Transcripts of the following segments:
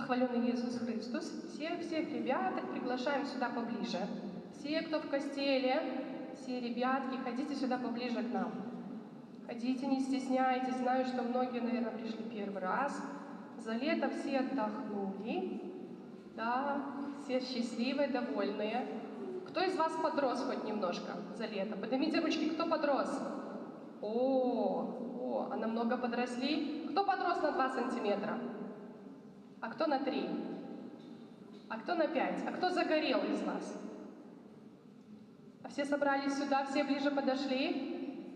Похваленный Иисус Христос. Всех ребяток приглашаем сюда поближе. Все, кто в костеле, все ребятки, ходите сюда поближе к нам. Ходите, не стесняйтесь. Знаю, что многие, наверное, пришли первый раз. За лето все отдохнули. Да, все счастливые, довольные. Кто из вас подрос хоть немножко за лето? Поднимите ручки, кто подрос? А намного подросли? Кто подрос на 2 сантиметра? А кто на 3? А кто на 5? А кто загорел из вас? А все собрались сюда, все ближе подошли?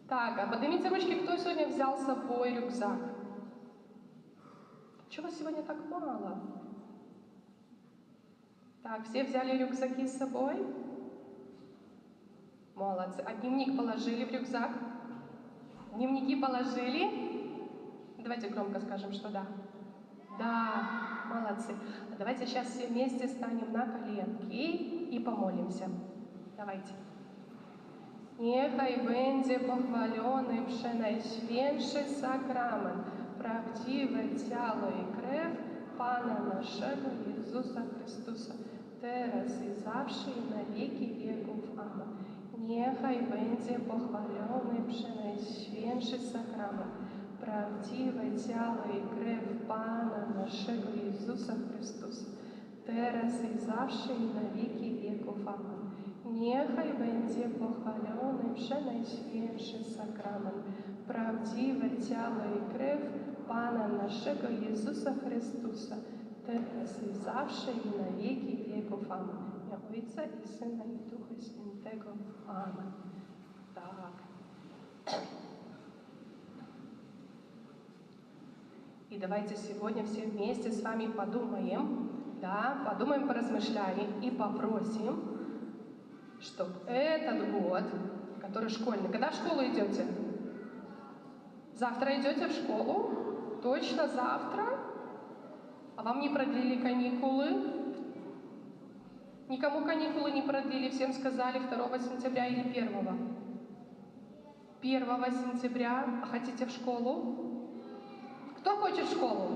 Так, а поднимите ручки, кто сегодня взял с собой рюкзак? Чего сегодня так мало? Так, все взяли рюкзаки с собой? Молодцы. А дневник положили в рюкзак? Дневники положили? Давайте громко скажем, что да. Да, молодцы. А давайте сейчас все вместе станем на коленки и помолимся. Давайте. Niechaj będzie pochwalony przenajświętszy sakrament, prawdziwe ciało i krew Pana naszego Jezusa Chrystusa, teraz i zawsze i na wieki wieków. Amen. Niechaj będzie pochwalony przenajświętszy sakrament, prawdziwe ciało i krew Pana naszego Jezusa Chrystusa, teraz i zawsze i na wieki wieków. Amen. Niechaj będzie pochwalony przenajświętszy sakrament, prawdziwe ciało i krew Pana naszego Jezusa Chrystusa, teraz i zawsze i na wieki wieków. Amen. W imię Ojca i Syna i Ducha Świętego. Amen. Tak. И давайте сегодня все вместе с вами подумаем, поразмышляем и попросим, чтобы этот год, который школьный, когда в школу идете? Завтра идете в школу? Точно завтра? А вам не продлили каникулы? Никому каникулы не продлили, всем сказали 2 сентября или 1? 1 сентября, а хотите в школу? Кто хочет в школу?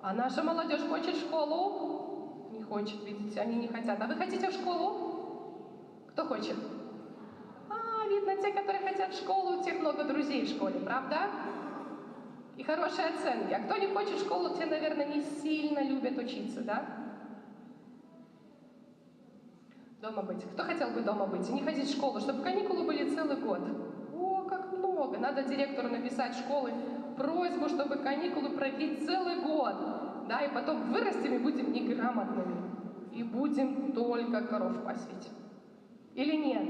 А наша молодежь хочет в школу? Не хочет, видите, они не хотят. А вы хотите в школу? Кто хочет? Видно, те, которые хотят в школу, у тех много друзей в школе, правда? И хорошие оценки. А кто не хочет в школу, те, наверное, не сильно любят учиться, да? Дома быть. Кто хотел бы дома быть и не ходить в школу, чтобы каникулы были целый год? О, как много! Надо директору написать школы просьбу, чтобы каникулы продлить целый год. Да, и потом вырастем и будем неграмотными. И будем только коров пасить. Или нет?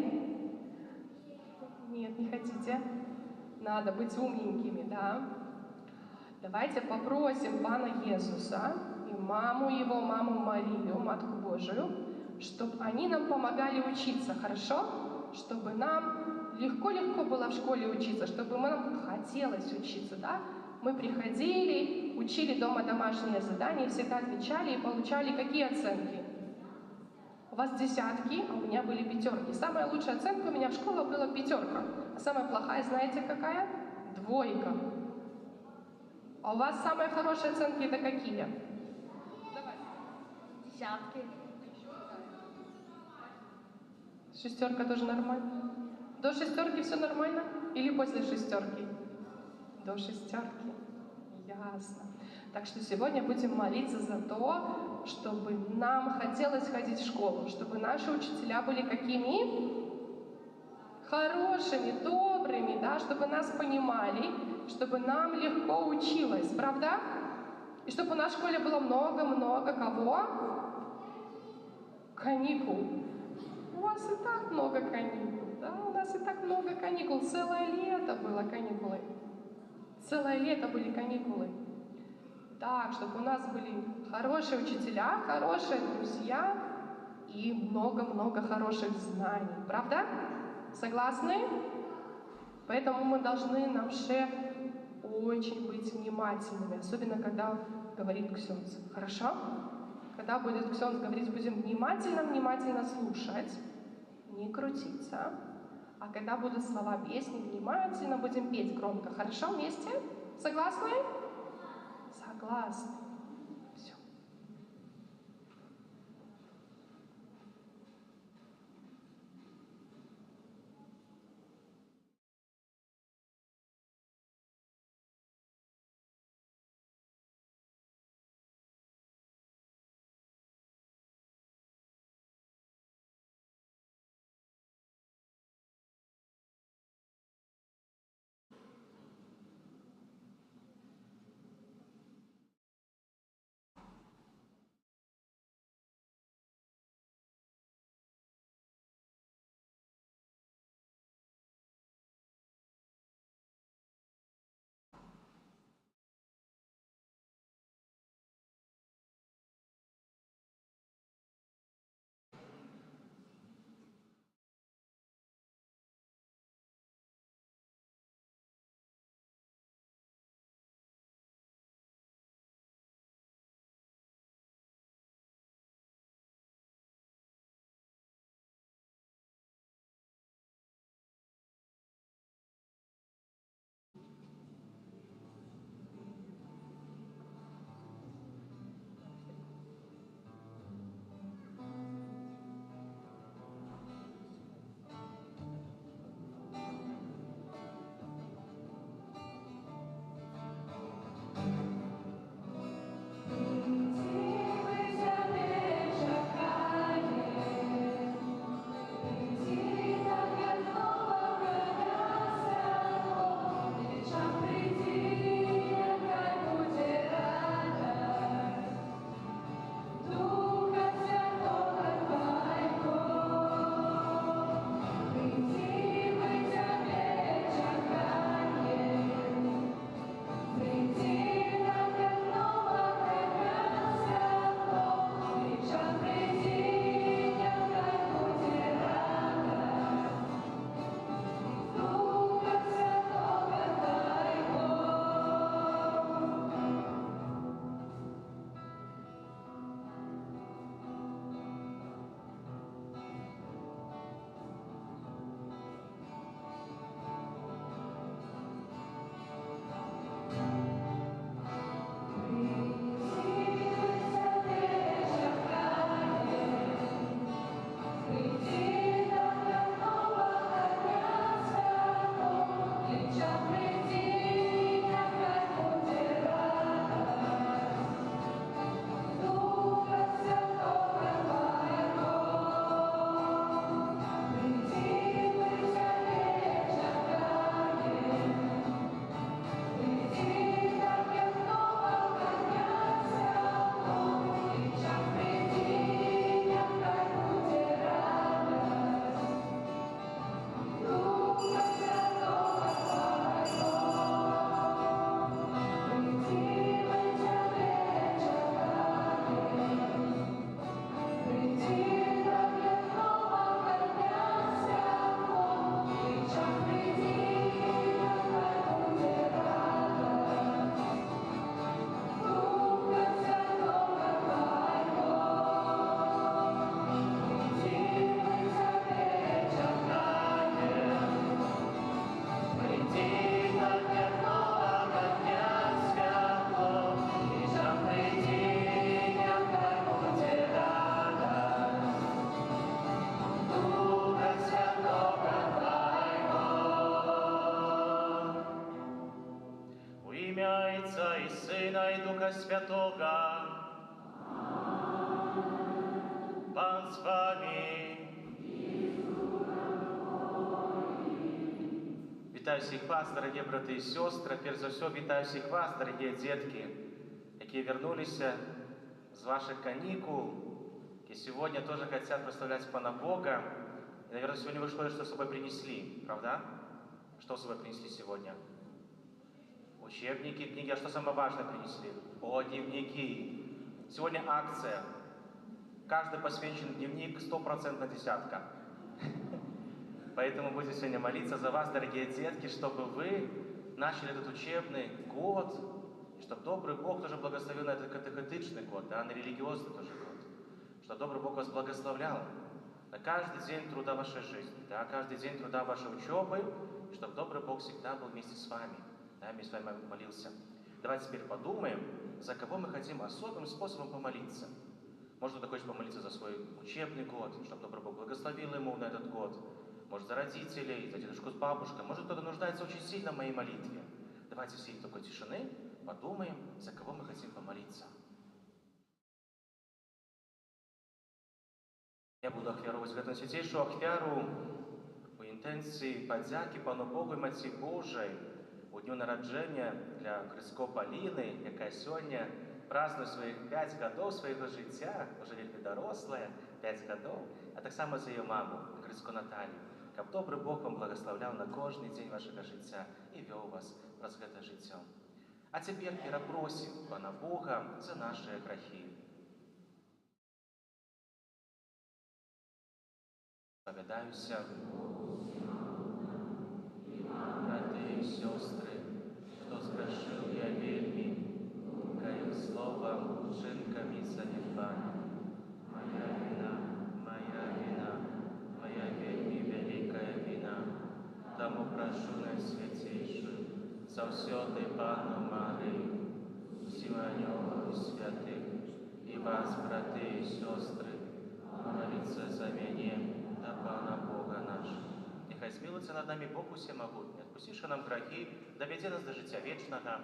Нет, не хотите? Надо быть умненькими, да? Давайте попросим Пана Иисуса и маму его, маму Марию, Матку Божию, чтобы они нам помогали учиться, хорошо? Чтобы нам легко-легко было в школе учиться, чтобы нам хотелось учиться, да? Мы приходили, учили дома домашние задания, всегда отвечали и получали какие оценки? У вас 10, а у меня были 5. Самая лучшая оценка у меня в школе была 5. А самая плохая, знаете, какая? 2. А у вас самые хорошие оценки это какие? Давай. 10. 6 тоже нормально? До 6 все нормально? Или после 6? До 6. Ясно. Так что сегодня будем молиться за то, чтобы нам хотелось ходить в школу, чтобы наши учителя были какими? Хорошими, добрыми, да, чтобы нас понимали, чтобы нам легко училось, правда? И чтобы у нас в школе было много-много кого? Каникул. У вас и так много каникул, да? У нас и так много каникул. Целое лето было каникулы. Целое лето были каникулы. Так, чтобы у нас были хорошие учителя, хорошие друзья и много-много хороших знаний. Правда? Согласны? Поэтому мы должны, нам шеф, очень быть внимательными, особенно когда говорит ксенц. Хорошо? Когда будет ксенц говорить, будем внимательно слушать, не крутиться. А когда будут слова песни, внимательно будем петь громко. Хорошо вместе? Согласны? Согласны. Все. Святого. Пан с вами. Вітаю всіх вас, дорогі брати і сестри. Перш за все, вітаю всіх вас, дорогі детки, які вернулись с ваших каникул, и сегодня тоже хотят прославлять Пана Бога. И, наверное, сегодня вы что-то с собой принесли, правда? Что с собой принесли сегодня? Учебники, книги. А что самое важное принесли? О, дневники. Сегодня акция. Каждый посвящен дневник 100% десятка. Поэтому будем сегодня молиться за вас, дорогие детки, чтобы вы начали этот учебный год, и чтобы добрый Бог тоже благословил на этот катехетичный год, да, на религиозный тоже год. Чтобы добрый Бог вас благословлял на каждый день труда вашей жизни, да, каждый день труда вашей учебы, и чтобы добрый Бог всегда был вместе с вами. Да, я с вами молился. Давайте теперь подумаем, за кого мы хотим особым способом помолиться. Может, кто-то хочет помолиться за свой учебный год, чтобы добрый Бог благословил ему на этот год. Может, за родителей, за дедушку с бабушкой. Может, кто-то нуждается очень сильно в моей молитве. Давайте в силе такой тишины подумаем, за кого мы хотим помолиться. Я буду ахвяровать гэту святейшую ахвяру у інтенції подяки Пану Богу і Матці Божій у дню народження для Крыско Паліны, яка сёння празднуе своих 5 гадоў свайго жыцця, уже вельмі дарослая, 5 гадоў, а таксама за ее маму, Крыско Наталью, каб добры Бог вам благословлял на кожны дзень вашага жыцця і вёў вас праз гэта жыццё. А цяпер перапросім Пана Бога за наши грахі. Спавядаюся, браты і сёстры, хто зграшыў я вельмі, каім словам, учынкамі, занядбаннем. Моя вина, моя вельмі вялікая вина. Таму прашу Найсвяцейшую, заўсёды Панну Марыю, усім анёлаў і святых, і вас, браты і сёстры, моліцца за мяне, да Пана Бога нашего. Нехай змилуется над нами Бог усемогутний, отпустивши нам грехи, доведи нас до життя вечного.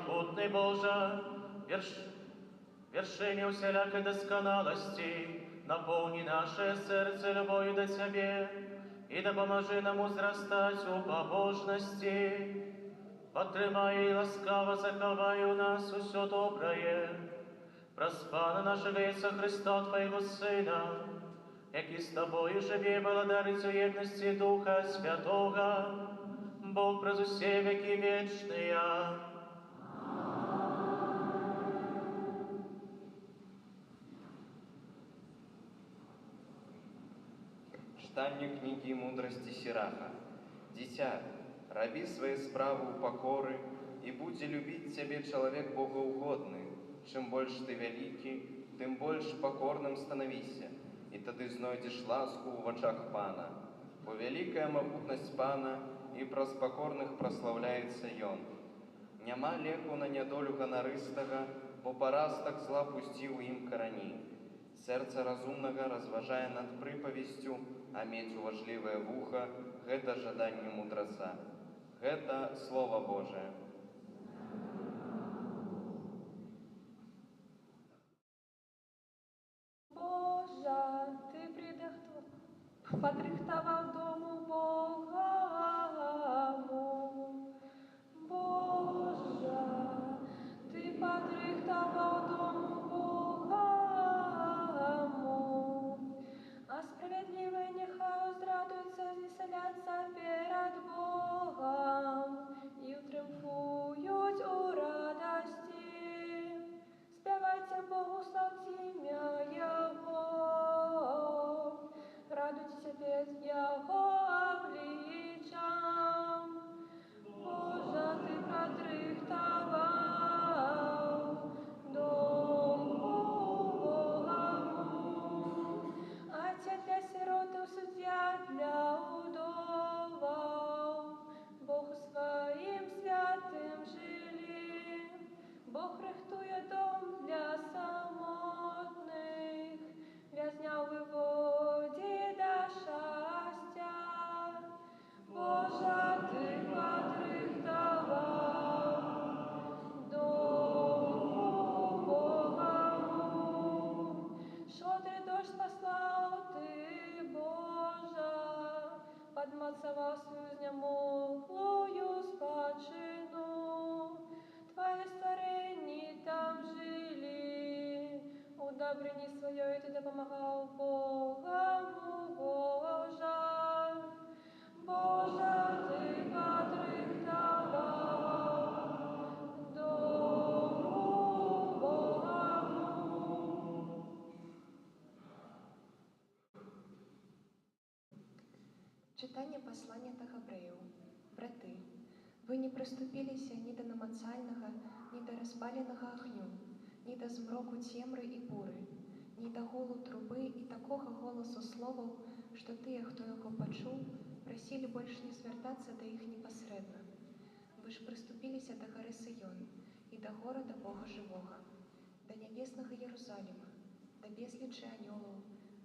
попутный Боже, вершине всякой досконалости, наполни наше сердце любовью до Тебе, и да поможи нам возрастать у побожности. Потримай и ласкаво заховай у нас усё доброе, проспана нашего Иисуса Христа, Твоего Сына, який з Тобою живе, благодарицю єдності Духа Святого, Бог през усе веки вечные. Читание книги мудрости Сираха. Дитя, раби свои справы у покоры, и будь любить тебе человек богоугодный. Чем больше ты великий, тем больше покорным становися, и тады знойдешь ласку в очах Пана. Бо великая могутность Пана, и праз покорных прославляется ён. Няма леку на нядолю ганарыстага, бо парастак зла пусціў ім карані. Сердце разумнага разважае над прыпавесцю, а мець уважлівае вуха – гэта жаданне мудраца. Гэта Слово Божие. Боже, Ти подрихтував дому Богому. Боже, Ти подрихтував дому Богому. А справедливые нехай узрадуются, веселятся перед Богом и утрымфують у радости. Спевайте Богу, славьте имя Его, радуйтесь перед Его обличием. Боже, Ты продрихтовал дом Богому, Отец для сирот и судья для удовов. Богу своим святым жили, Бог рихтує дом для самотних, в'язня у воді до щастя. Боже, Ти подрихтував дому Богому. Щодрий дощ послав Ти, Боже, подмацував свою знемоглую спадщину. Твои створені там жили, у добрині своєї Ти допомагав Богому Боже. Боже, Ти подрихтував дому Богому. Читання послання до Габреїв. Брати, ви не приступилися ні до намацального, ні до розпаленого огню, ні до змроку темри і бури, ні до гулу труби і такого голосу словов, що ті, хто його почув, просили більше не звертатися до їх непосредно. Ви ж приступилися до гори Сийон і до города Бога Живого, до небесного Єрусалима, до безлічі аньолов,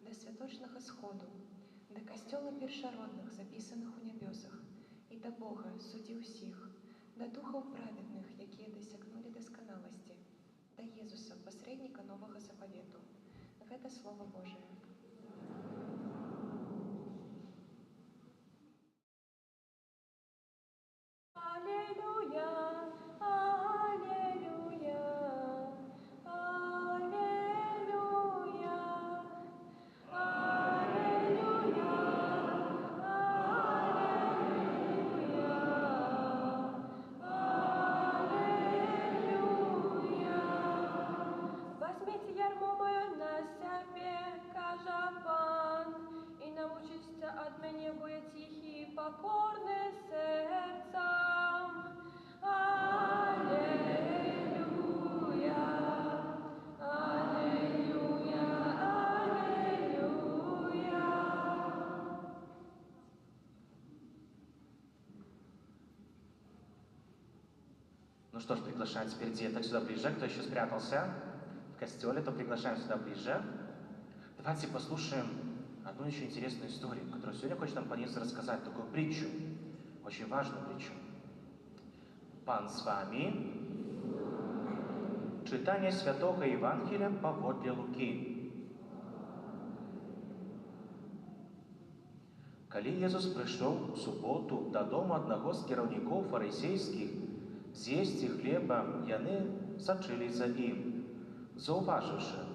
до святочного сходу, до костела першородных, записанных у небесах, и до Бога, судді всіх, до духов праведных, які досягнули досконалости, до Єзуса, посредника Нового Заповету. Это Слово Божие. Аллилуйя, аллилуйя, аллилуйя, аллилуйя, аллилуйя. Возьмите ярмо моє на себе, каже Пан, і научиться от мене бути тихі і покорні серцем. Аллилуйя, аллилуйя, аллилуйя. Ну что ж, приглашаем теперь деток сюда ближе. Кто еще спрятался в костеле, то приглашаем сюда ближе. Давайте послушаем одну еще интересную историю, которую сегодня хочет нам Пан Иисус рассказать, такую притчу, очень важную притчу. Пан с вами. Читання Святого Євангелія паводле Луки. Калі Езус прыйшоў у суботу дадому аднаго з кіраўнікоў фарысейскіх з'есці хлеба, яны сачылі за ім, заўважыўшы,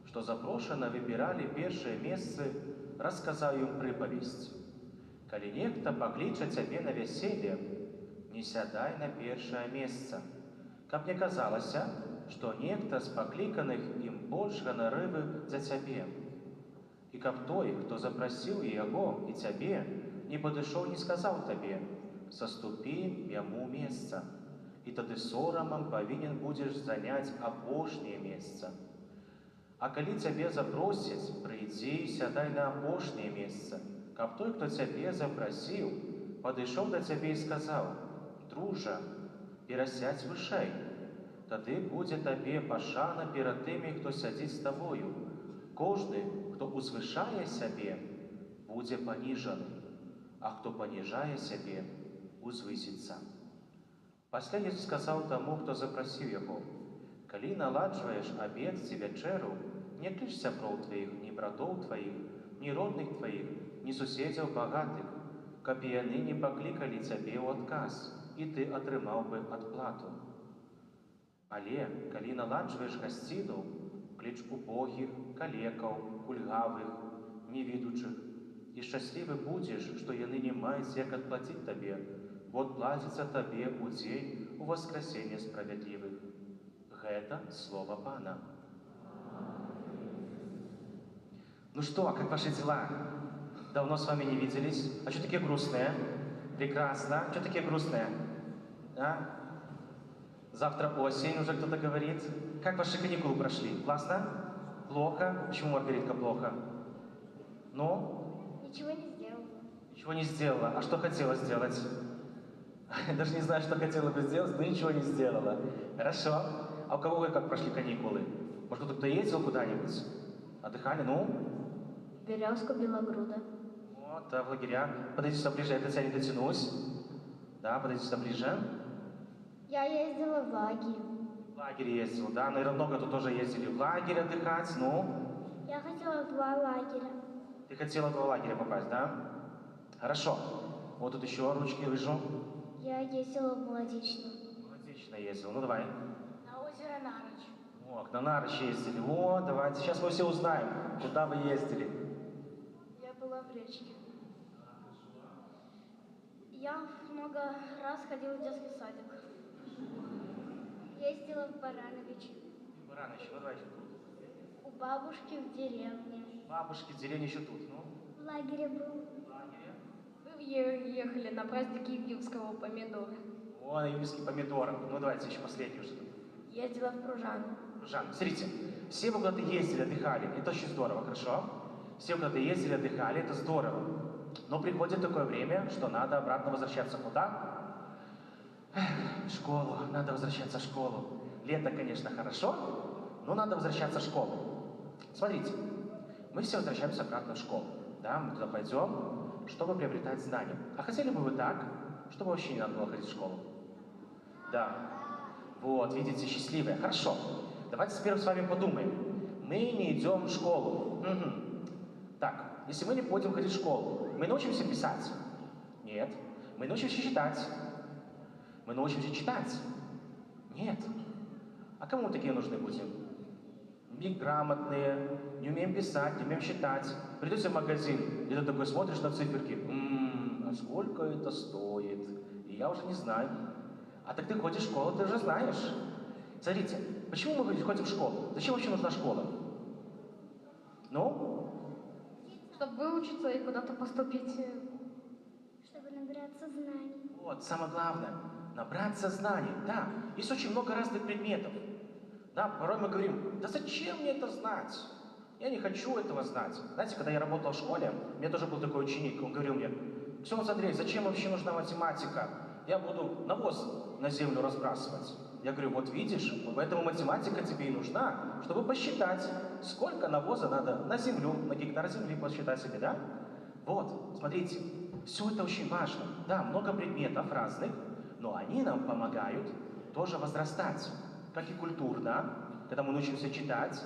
што запрошаны выбіралі першыя месцы, расказаў ім прыпавесць. Калі нехта пакліча цябе на вяселле, не сядай на першае месца, каб не казалася, што нехта з пакліканых ім больш ганарывы за цябе. І каб той, хто запрасіў яго і цябе, не падышоў, не сказаў табе: саступі яму месца, і тады сорамам павінен будзеш заняць апошняе месца. А калі цябе запросяць, прыйдзі і сядай на апошняе месца, каб той, хто цябе запрасіў, падышоў да цябе і сказаў: дружа, перасядзь вышэй, тады будзе табе пашана перад тымі, хто сядзіць з табою. Кожны, хто узвышае сябе, будзе паніжаны, а хто паніжае сябе, узвысіцца. Пасля Езус сказаў таму, хто запрасіў яго: калі наладжваеш абед ці вячэру, не кліч сяброў тваіх, ні братоў тваіх, ні родных тваіх, ні суседзяў багатых, каб яны не паклікалі цябе ў адказ, і ты атрымаў бы адплату. Але калі наладжваеш гасціну, кліч убогіх, калекаў, кульгавых, невідучых, і шчаслівы будзеш, што яны не маюць як адплаціць табе, бо адплаціцца табе ў дзень уваскрасення справядлівых. Гэта слово Пана. Ну что, как ваши дела? Давно с вами не виделись. А что такие грустные? Прекрасно. Что такие грустные? А? Завтра осень, уже кто-то говорит. Как ваши каникулы прошли? Классно? Плохо? Почему, Маргаритка, плохо? Ну? Ничего не сделала. Ничего не сделала. А что хотела сделать? Даже не знаю, что хотела бы сделать, но ничего не сделала. Хорошо. А у кого вы как прошли каникулы? Может, кто-то ездил куда-нибудь? Отдыхали? Ну? Березка Белогруда. Вот, в лагеря. Подойдите сюда ближе, я до тебя не дотянусь. Да, подойдите сюда ближе. Я ездила в лагерь. В лагерь ездил, да? Наверное, много тут тоже ездили в лагерь отдыхать, ну? Я хотела в 2 лагеря. Ты хотела в 2 лагеря попасть, да? Хорошо. Вот тут еще ручки вижу. Я ездила в Молодечную. Молодечно ездил. Ну, давай. На озеро Нарыч. О, на Нарыч ездили. О, давайте. Сейчас мы все узнаем, куда вы ездили. Я была в речке. Я много раз ходила в детский садик. Ездила в Баранович. Баранович, ну давайте. У бабушки в деревне. Бабушки в деревне еще тут, ну? В лагере был. В лагере. Мы ехали на праздник Ивлевского помидора. О, ивлевский помидор. Ну давайте еще последний уже. Ездила в Пружану. Жан, смотрите, все вы куда-то ездили, отдыхали, это очень здорово, хорошо? Все куда-то ездили, отдыхали, это здорово. Но приходит такое время, что надо обратно возвращаться куда? В школу, надо возвращаться в школу. Лето, конечно, хорошо, но надо возвращаться в школу. Смотрите, мы все возвращаемся обратно в школу. Да, мы туда пойдем, чтобы приобретать знания. А хотели бы вы так, чтобы вообще не надо было ходить в школу? Да. Вот, видите, счастливые. Хорошо. Давайте теперь с вами подумаем. Мы не идем в школу. Угу. Так, если мы не будем ходить в школу, мы научимся писать? Нет. Мы научимся читать? Мы научимся читать? Нет. А кому мы такие нужны будем? Неграмотные, не умеем писать, не умеем считать. Придете в магазин, и ты такой смотришь на циферки. А сколько это стоит? И я уже не знаю. А так ты ходишь в школу, ты уже знаешь. Смотрите, почему мы ходим в школу? Зачем вообще нужна школа? Ну? Чтобы выучиться и куда-то поступить. Чтобы набраться знаний. Вот, самое главное, набраться знаний. Да, есть очень много разных предметов. Да, порой мы говорим, да зачем мне это знать? Я не хочу этого знать. Знаете, когда я работал в школе, у меня тоже был такой ученик, он говорил мне: Ксенс Андрей, зачем вообще нужна математика? Я буду навоз на землю разбрасывать. Я говорю, вот видишь, поэтому математика тебе и нужна, чтобы посчитать, сколько навоза надо на землю, на гектар земли посчитать себе, да? Вот, смотрите, все это очень важно. Да, много предметов разных, но они нам помогают тоже возрастать. как и культурно, когда мы научимся читать,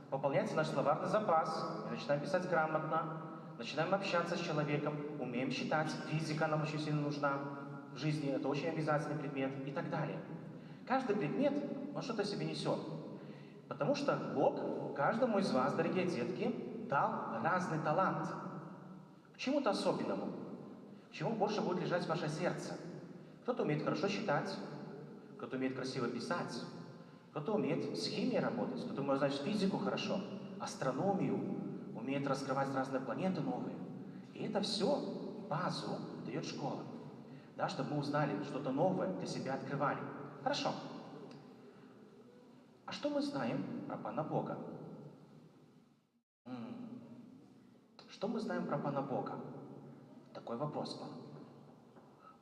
пополняется наш словарный запас, мы начинаем писать грамотно, начинаем общаться с человеком, умеем считать, физика нам очень сильно нужна в жизни, это очень обязательный предмет и так далее. Каждый предмет, он что-то в себе несет. Потому что Бог каждому из вас, дорогие детки, дал разный талант к чему-то особенному, к чему больше будет лежать ваше сердце. Кто-то умеет хорошо считать, кто-то умеет красиво писать, кто-то умеет с химией работать, кто-то может знать физику хорошо, астрономию, умеет раскрывать разные планеты новые. И это все базу дает школа. Да, чтобы мы узнали что-то новое, для себя открывали. Хорошо. А что мы знаем про Пана Бога? Что мы знаем про Пана Бога? Такой вопрос был.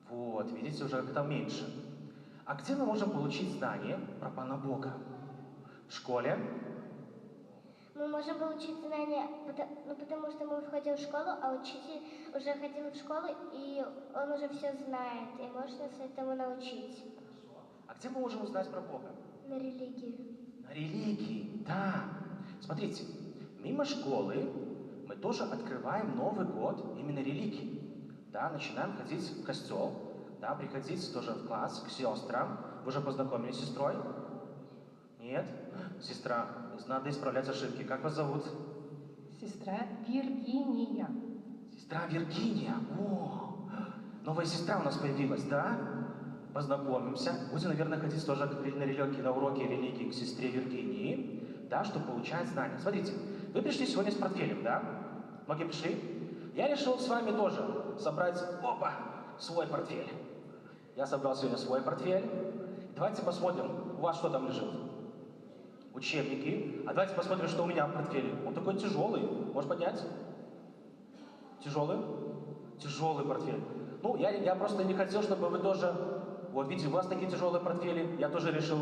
Вот, видите, уже как-то меньше. А где мы можем получить знания про Пана Бога? В школе? Мы можем получить знания, потому что мы входим в школу, а учитель уже ходил в школу, и он уже все знает, и может нас этому научить. А где мы можем узнать про Бога? На религии. На религии, да. Смотрите, мимо школы мы тоже открываем Новый год именно религии. Да, начинаем ходить в костел, да, приходить тоже в класс к сестрам. Вы уже познакомились с сестрой? Нет? Сестра, надо исправлять ошибки. Как вас зовут? Сестра Виргиния. Сестра Виргиния. О, новая сестра у нас появилась, да? Познакомимся. Будем, наверное, ходить тоже на религии, на уроки религии к сестре Виргинии, да, чтобы получать знания. Смотрите, вы пришли сегодня с портфелем, да? Многие пришли? Я решил с вами тоже собрать, свой портфель. Я собрал сегодня свой портфель. Давайте посмотрим, у вас что там лежит. Учебники. А давайте посмотрим, что у меня в портфеле. Он такой тяжелый. Можешь поднять? Тяжелый? Тяжелый портфель. Ну, я просто не хотел, чтобы вы тоже... Вот видите, у вас такие тяжелые портфели. Я тоже решил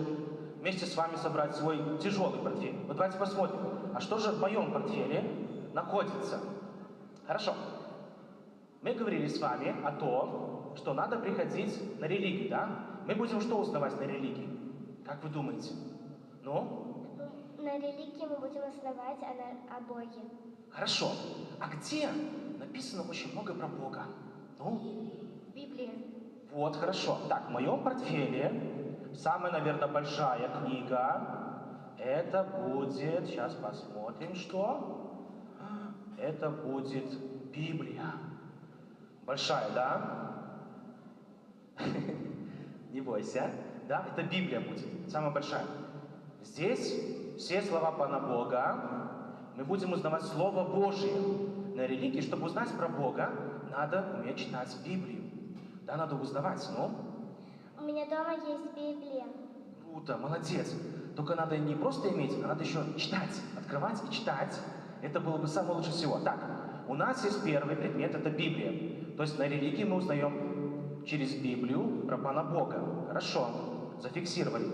вместе с вами собрать свой тяжелый портфель. Вот давайте посмотрим, а что же в моем портфеле находится? Хорошо. Мы говорили с вами о том, что надо приходить на религию, да? Мы будем что узнавать на религии? Как вы думаете? Ну? На религии мы будем узнавать о Боге. Хорошо. А где написано очень много про Бога? Ну? Библия. Вот, хорошо. Так, в моем портфеле самая, наверное, большая книга. Это будет... Сейчас посмотрим, что. Это будет Библия. Большая, да? Не бойся. Да, это Библия будет. Самая большая. Здесь все слова Пана Бога. Мы будем узнавать Слово Божье. На религии, чтобы узнать про Бога, надо уметь читать Библию. Да, надо узнавать, ну? У меня дома есть Библия. Круто, молодец. Только надо не просто иметь, а надо еще читать. Открывать и читать. Это было бы самое лучшее всего. Так, у нас есть первый предмет, это Библия. То есть на религии мы узнаем через Библию про Пана Бога. Хорошо, зафиксировали.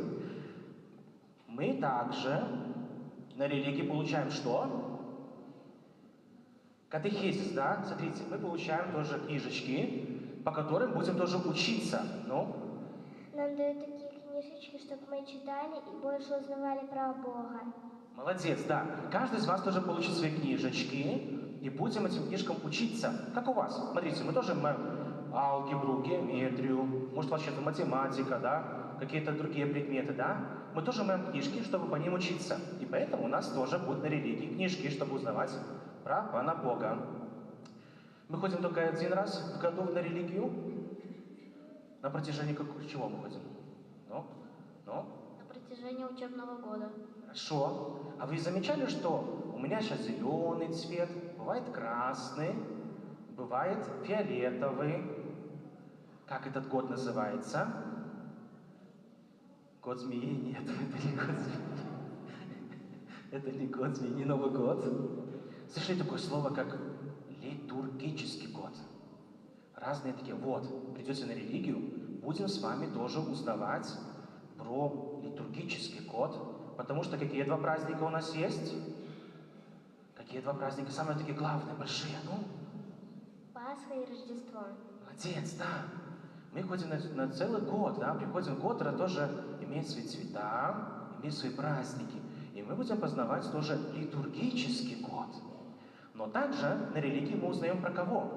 Мы также на религии получаем что? Катехизис, да? Смотрите, мы получаем тоже книжечки, по которым будем тоже учиться. Ну? Нам дают такие книжечки, чтобы мы читали и больше узнавали про Бога. Молодец, да. Каждый из вас тоже получит свои книжечки, и будем этим книжкам учиться. Как у вас? Смотрите, мы тоже алгебру, геометрию, может, вообще математика, да, какие-то другие предметы, да. Мы тоже имеем книжки, чтобы по ним учиться. И поэтому у нас тоже будут на религии книжки, чтобы узнавать про Пана Бога. Мы ходим только один раз в году на религию. На протяжении чего мы ходим? Ну? На протяжении учебного года. Хорошо. А вы замечали, что у меня сейчас зеленый цвет, бывает красный, бывает фиолетовый. Как этот год называется? Год змеи? Нет, это не год змеи. Это не год змеи, не Новый год. Слышали такое слово, как литургический год? Разные такие. Вот, придете на религию, будем с вами тоже узнавать про литургический год, потому что какие два праздника у нас есть? Какие два праздника? Самые такие главные, большие, ну? Пасха и Рождество. Молодец, да. Мы ходим на целый год, да, приходим в год, это тоже имеет свои цвета, иметь свои праздники. И мы будем познавать тоже литургический год. Но также на религии мы узнаем про кого?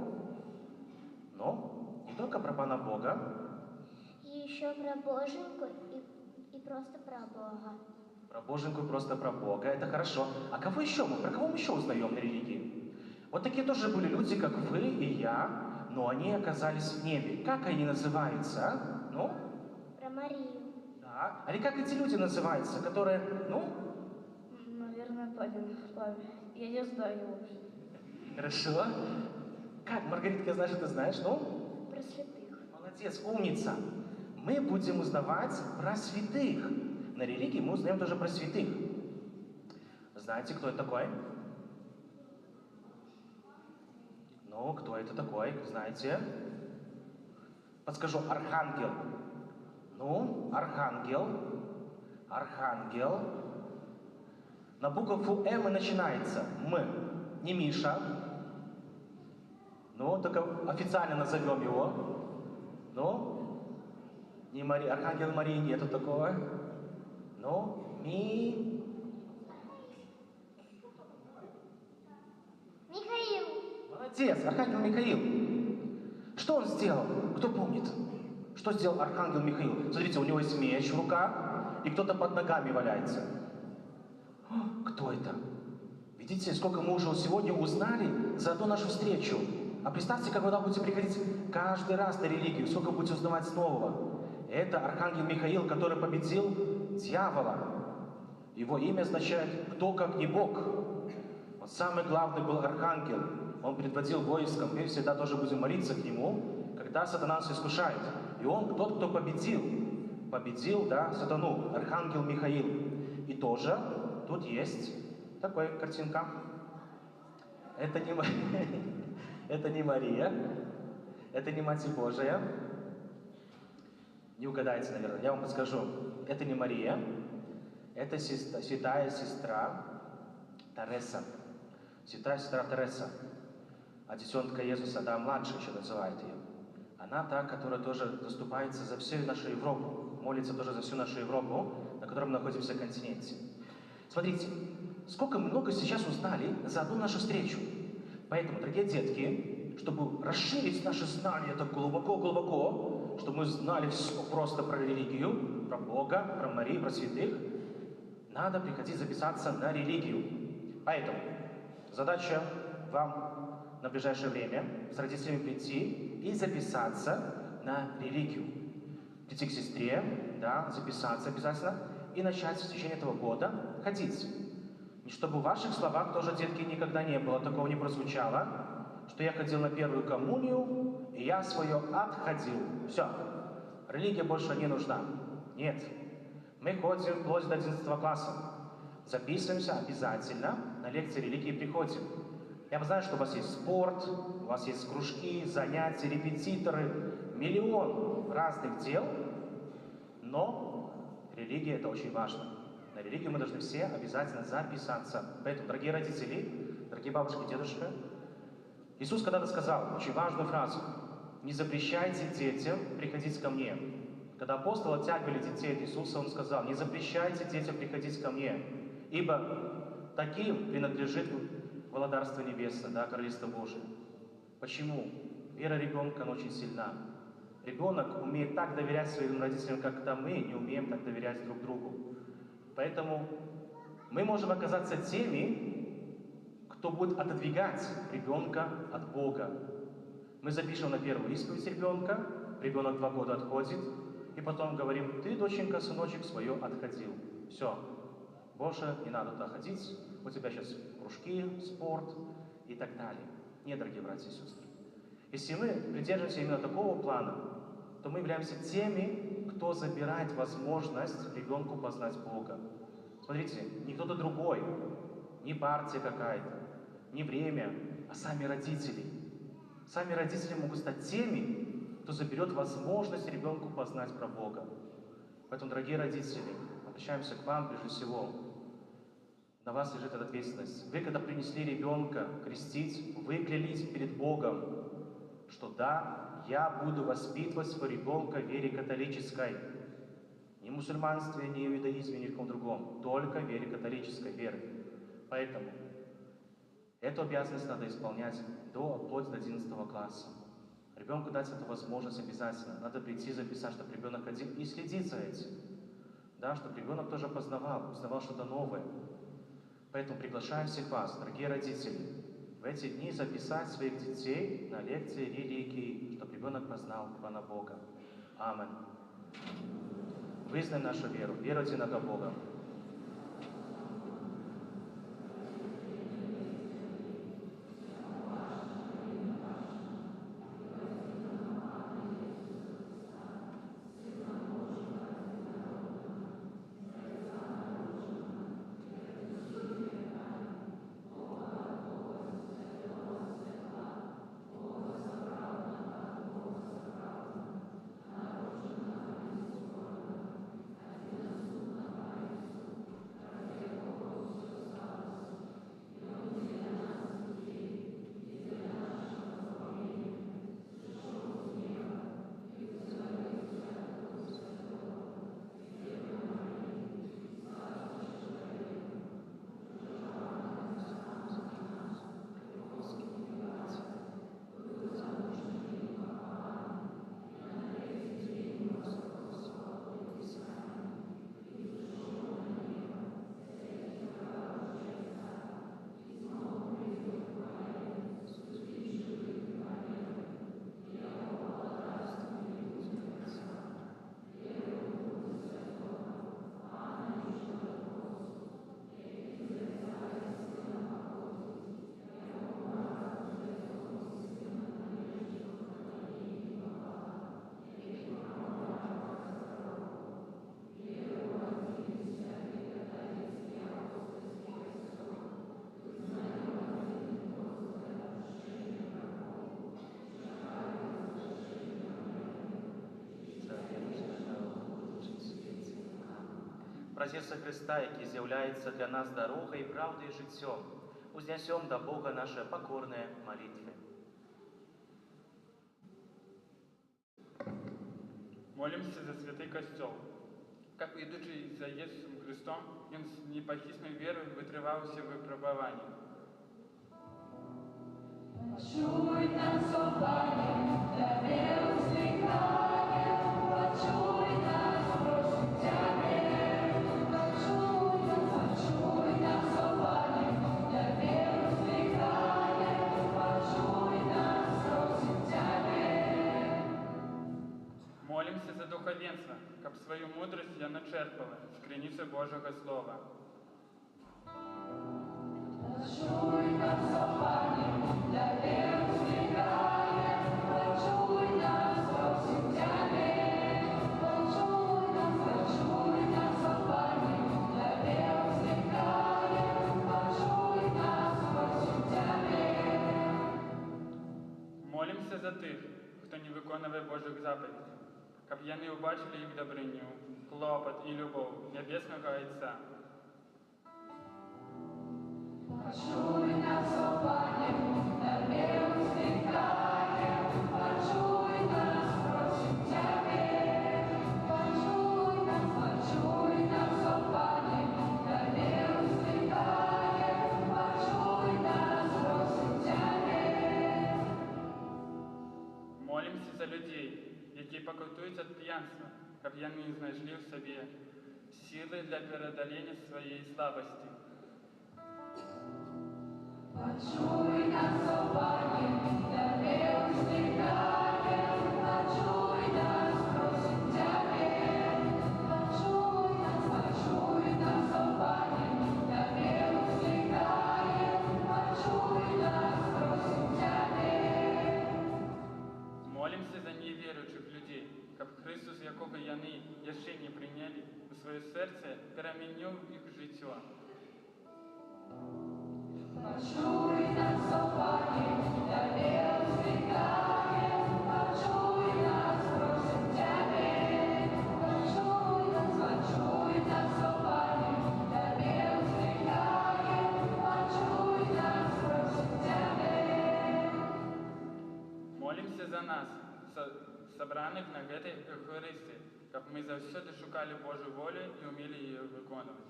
Но не только про Пана Бога. И еще про Боженьку и просто про Бога. Про Боженьку и просто про Бога. Это хорошо. А кого еще мы? Про кого мы еще узнаем на религии? Вот такие тоже были люди, как вы и я, но они оказались в небе. Как они называются? Ну? Про Марию. Да. А как эти люди называются, которые, ну? Наверное, Павел. Я не знаю вообще. Хорошо. Как, Маргаритка, знаешь, ты знаешь, ну? Про святых. Молодец, умница. Мы будем узнавать про святых. На религии мы узнаем тоже про святых. Знаете, кто это такой? Ну, кто это такой, знаете? Подскажу, архангел. Ну, архангел. Архангел. На букву М и начинается. М. Не Миша. Ну, только официально назовем его. Ну, не Мария. Архангел Марии нету такого. Ну, Михаил. Молодец, Архангел Михаил. Что он сделал? Кто помнит? Что сделал Архангел Михаил? Смотрите, у него есть меч в руках, и кто-то под ногами валяется. Кто это? Видите, сколько мы уже сегодня узнали за одну нашу встречу. А представьте, когда будете приходить каждый раз на религию, сколько будете узнавать с нового. Это Архангел Михаил, который победил дьявола. Его имя означает «кто как не Бог». Он самый главный был архангел. Он предводил войском. Мы всегда тоже будем молиться к нему, когда сатана нас искушает. И он тот, кто победил. Победил, да, сатану, Архангел Михаил. И тоже тут есть такая картинка. Это не это не Мария, это не Матерь Божия. Не угадаете, наверное, я вам подскажу. Это не Мария, это святая сестра Тереса. Святая сестра Тереса, а детенка Иисуса, да, младшая еще называют ее. Она та, которая тоже заступается за всю нашу Европу, молится тоже за всю нашу Европу, на которой мы находимся континенте. Смотрите, сколько много сейчас узнали за одну нашу встречу. Поэтому, дорогие детки, чтобы расширить наши знания так глубоко-глубоко, чтобы мы знали все просто про религию, про Бога, про Марию, про святых, надо приходить записаться на религию. Поэтому задача вам на ближайшее время с родителями прийти и записаться на религию. Прийти к сестре, да, записаться обязательно, и начать в течение этого года ходить. И чтобы в ваших словах тоже, детки, никогда не было, такого не прозвучало, что я ходил на первую коммунию, и я свое отходил. Все. Религия больше не нужна. Нет. Мы ходим вплоть до 11 класса. Записываемся обязательно, на лекции религии приходим. Я знаю, что у вас есть спорт, у вас есть кружки, занятия, репетиторы, миллион разных дел, но религия – это очень важно. На религию мы должны все обязательно записаться. Поэтому, дорогие родители, дорогие бабушки, дедушки, Иисус когда-то сказал очень важную фразу: «Не запрещайте детям приходить ко мне». Когда апостолы оттягивали детей от Иисуса, Он сказал: «Не запрещайте детям приходить ко мне, ибо таким принадлежит Владарство Небесное, да, Королевство Божие». Почему? Вера ребенка, она очень сильна. Ребенок умеет так доверять своим родителям, как мы не умеем так доверять друг другу. Поэтому мы можем оказаться теми, кто будет отодвигать ребенка от Бога. Мы запишем на первую исповедь ребенка, ребенок 2 года отходит, и потом говорим: «Ты, доченька, сыночек, свое отходил. Все, больше не надо туда ходить, у тебя сейчас кружки, спорт и так далее». Нет, дорогие братья и сестры. Если мы придерживаемся именно такого плана, то мы являемся теми, кто забирает возможность ребенку познать Бога. Смотрите, не кто-то другой, не партия какая-то, не время, а сами родители. Сами родители могут стать теми, кто заберет возможность ребенку познать про Бога. Поэтому, дорогие родители, обращаемся к вам прежде всего. На вас лежит эта ответственность. Вы, когда принесли ребенка крестить, вы клялись перед Богом, что да, я буду воспитывать своего ребенка в вере католической. Не в мусульманстве, ни в иудаизме, ни в каком другом. Только в вере католической веры. Поэтому эту обязанность надо исполнять вплоть до 11 класса. Ребенку дать эту возможность обязательно. Надо прийти записать, чтобы ребенок ходил и следить за этим. Да, чтобы ребенок тоже узнавал что-то новое. Поэтому приглашаем всех вас, дорогие родители, в эти дни записать своих детей на лекции религии, чтобы ребенок познал Ивана Бога. Аминь. Вызнаем нашу веру, веру в единого Бога. Праз Ісуса Христа, який з'являється для нас дорогою, правдою і життям, узнесем до Бога наші покорні молитви. Молимся за святий Костел. Как ідучи за Ісусом Христом, Він з непохисною вірою витривав усі випробування. Почуй нас, о Пане, Тебе услыхаем, почуй нас, просим Тебе. Почуй нас, о Пане, Тебе услыхаем, почуй нас, просим Тебе. Молимся за духовенство, как свою мудрость я начерпала з криниці Божого Слова. Почуй нас, о Пане, Тебе услыхаем, почуй нас, просим Тебе. Почуй нас, о Пане, Тебе услыхаем, почуй нас, просим Тебе. Молимся за тих, хто не виконує Божих заповідей, щоб вони побачили їх добриню, клопот і любов Небесного Отця. Почуй нас, о Пане, Тебе услыхаем, почуй нас, просим Тебе. Почуй нас, о Пане, Тебе услыхаем, почуй нас, просим Тебе. Молимся за людей, які покутують від п'янства, щоб вони знайшли в собі сили для преодолення своєї слабості. Почуй нас, о Пане, Тебе услыхаем, почуй нас, просим Тебе. Почуй нас, о Пане, Тебе услыхаем, почуй нас, просим Тебе. Молимся за невіруючих людей, щоб Христос, якого вони ще не прийняли, у своє серце перемінив їх життя. Почуй нас, о Пане, Тебе услыхаем, почуй нас, просим Тебе. Почуй нас, о Пане, Тебе услыхаем, почуй нас, просим Тебе. Молимся за нас, собраних на этой Евхаристии, каб мы заўсёды шукалі Божую волю і ўмелі яе выконваць.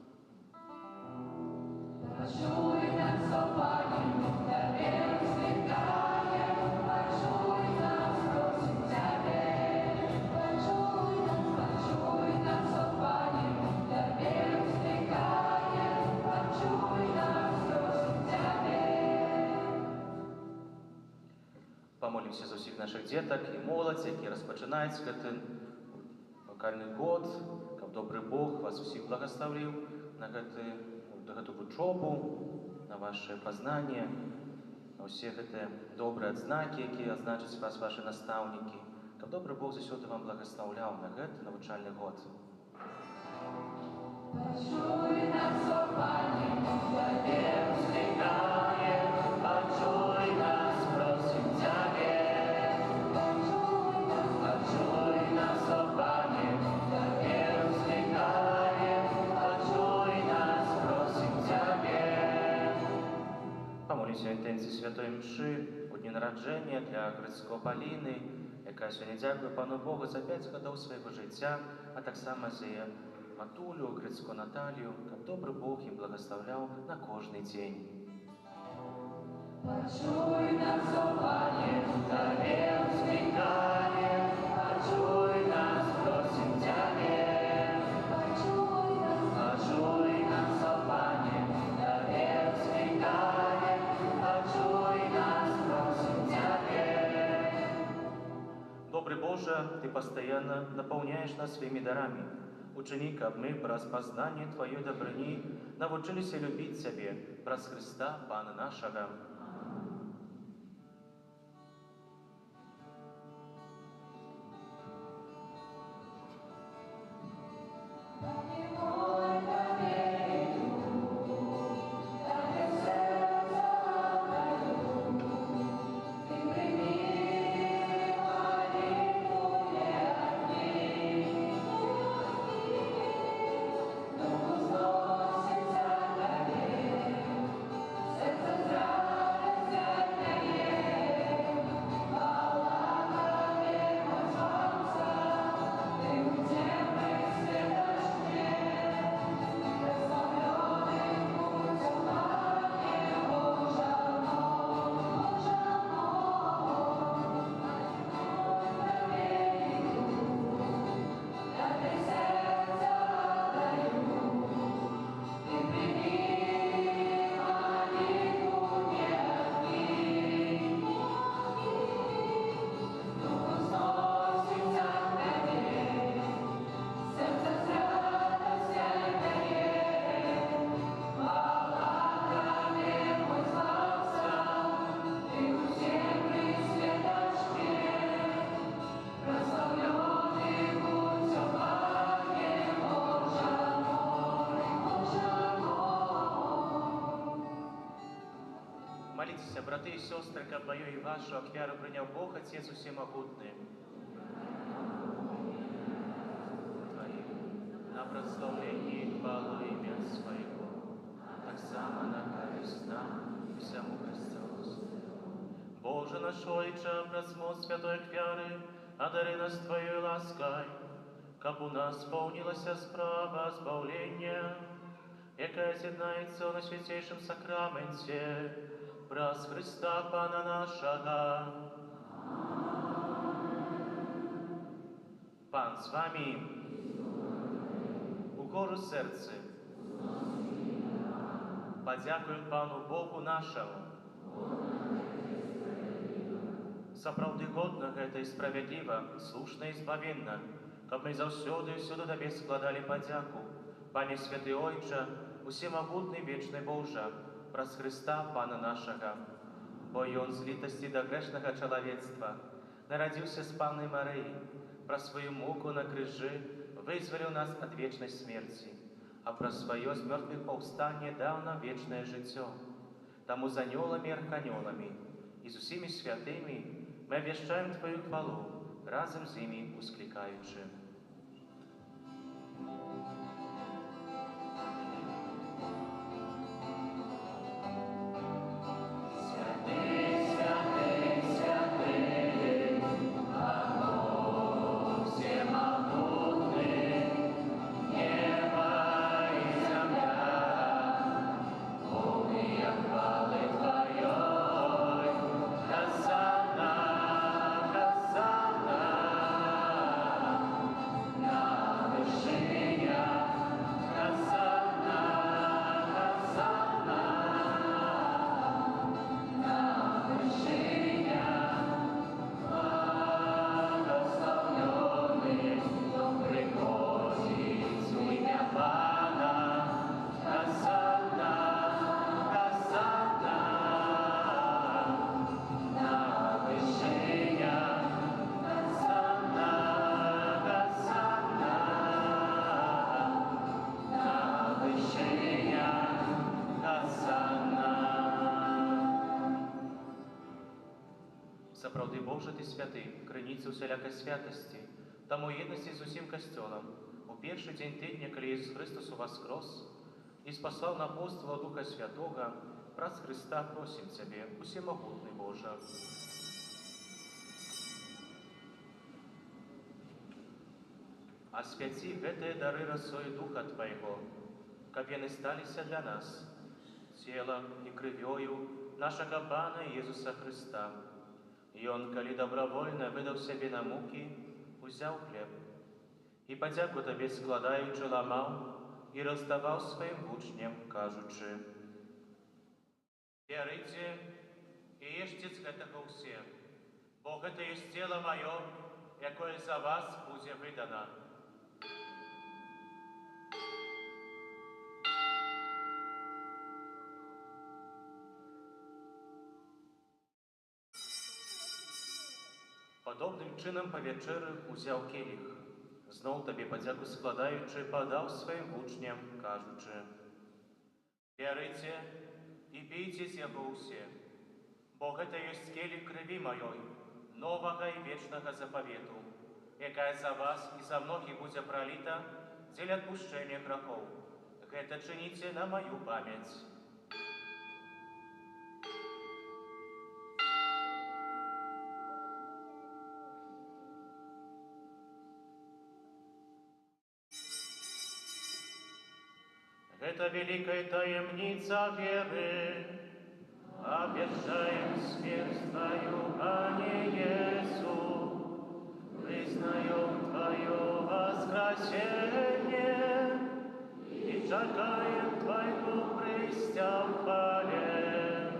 Помолимся за всех наших деток и молодь, які распачинаюць гэты вакальны год, каб добры Бог вас усіх благословил на гэту вучобу, на ваше пазнанне, на ўсе гэтыя добрыя адзнакі, якія адзначаць вас ваши настаўнікі, каб добры Бог заўсёды вам благословляў на гэты навучальны год. Пачуй нас, о Пане, Тебе ўзклікаем, пачуй нас, просім Цябе. Пачуй нас, о Пане, Тебе ўзклікаем, пачуй нас, просім Цябе. Помолимся в интенции Святой Мши у дні народження для Грицько Поліни, яка сьогодні дякує Пану Богу за 5 років свого життя, а так само за її матулю, Грицько Наталію, каб добрий Бог їм благословляв на кожний день. Почуй нас, о Пане, Тебе ўзклікаем, почуй нас, просим Тебе. Почуй нас, о Пане, Тебе ўзклікаем, почуй нас, просим Тебе. Добрый Боже, Ты постоянно наполняешь нас своими дарами. Учини, каб мы праз познание Твоей добрыни навучились любить Тебе праз Христа, Пана нашего. Молитесь, браты и сестры, как мою и вашу, а веру принял Бог, Отец Всемогутный. Твоих, на прославление хвалу имя Своего, так само на користь нам всему Христу. Боже наш Отче, просмотр святой веры, одари нас Твоей лаской, как у нас сполнилась справа избавления, якая з'єднається на святейшем сакраменте, праз Христа Пана нашего. Пан с вами, у гору серце. Подякуем Пану Богу нашему. Сапраўды годна гэта і справядліва, слушна і збавенна, каб мы заўсёды і всюды Табе складалі падзяку. Пане Святы Ойча, усемагутны вечны Божа, праз Христа Пана нашага, бо Ён з літасці да грэшнага чалавецтва нарадзіўся з Паннай Марыі, праз сваю муку на крыжы вызваліў нас ад вечнай смерці, а праз сваё з мёртвых паўстанне даў нам вечнае жыццё. Таму з анёламі і арханёламі і з усімі святымі мы абвяшчаем Твою хвалу, разам з імі усклікаючы. Всемогутный Сапраўды Божа ты святы, крыніца усялякай святасці, там у єдності з усім касцёлам, у першы дзень тыдня, калі Ісус Христос уваскрос, і спаслаў на апостола Духа Святога, праз Христа просім Цябе, усемагутны Божа. Асвяці гэтыя дары расою Духа Твайго, каб яны сталіся для нас, целам і крывёю нашага Пана Езуса Христа. Ён, калі добровольна выдаў сябе на мукі, узяў хлеб і падзяку Табе складаючы ламаў і раздаваў сваім вучням, кажучы: «Бярыце і ешце з гэтага ўсе, бо гэта ёсць цела маё, якое за вас будзе выдана». Падобным чынам па вячэры узяў келіх, зноў Табе падзяку складаючы, падаў сваім вучням, кажучы: «Бярыце і пійце з яго ўсе, бо гэта ёсць келіх крыві маёй, новага і вечнага запавету, якая за вас і за многіх будзе праліта дзеля адпушчэння грахоў. Гэта чыніце на маю памяць». Это великая таемница веры, обещаем смерть Твою, а не Иису, признаем Твое воскресение и чекаем Твоего престя в хвале.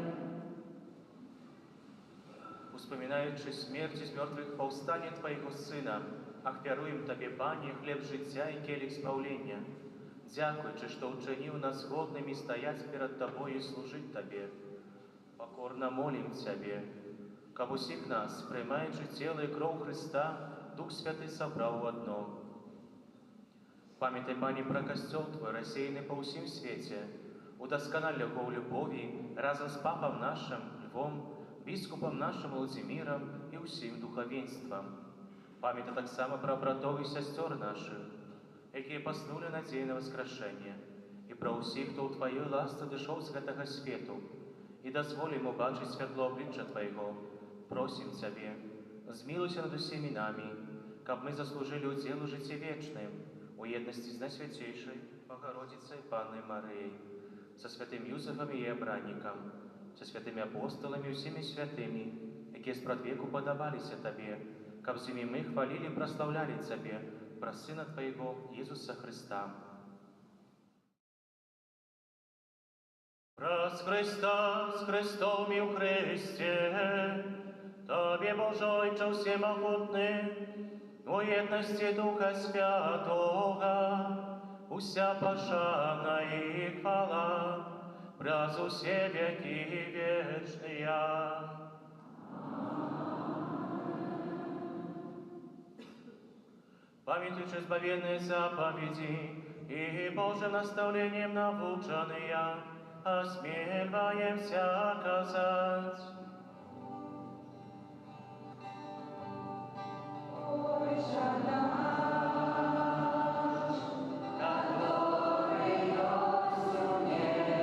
Успоминаючи смерть из мертвых повстание Твоего Сына, ахвяруем Табе, Пане, хлеб життя и келих спавлення. Дзякуючы, што ўчыніў нас годнымі стаяць перад Табой і служыць Табе. Пакорна молім Цябе, каб усіх нас, прымаючы цела і кроў Христа, Дух Святы сабраў у адно. Памятай, Пане, пра касцёл Твой, рассеяны па ўсім свеце, удасканаль яго ў любові разам з папам нашым Львом, біскупам нашым Владзімірам і ўсім духавенствам. Памятай таксама пра братоў і сясцёр нашых, якія паснулі надзеі на воскрешэнне, і пра ўсіх, хто ў Тваёй ласцы дышоў з гэтага свету, і дазволі ім убачыць святло аблічча Твайго. Просім Цябе, змілуйся над усімі намі, каб мы заслужылі ўдзел у жыцці вечным, у еднасці з Найсвяцейшай Богородицай Паннай Марыяй, са святым Юзефам і абраннікам, са святымі апосталамі і ўсімі святымі, якія спрадвеку падабаліся Табе, каб з імі мы хвалілі і праслаўлялі Цябе, праз Сына Твоего, Иисуса Христа. Праз Христа, з Христом і в Христе, Тобі, Боже Отче всемогутний, у єдності Духа Святого, уся пошана і хвала, праз усе веки вечные. Памятуючи збавленные заповеди и Божьим наставлением наученные, осмеливаемся казать: Отче наш, который есть в небе,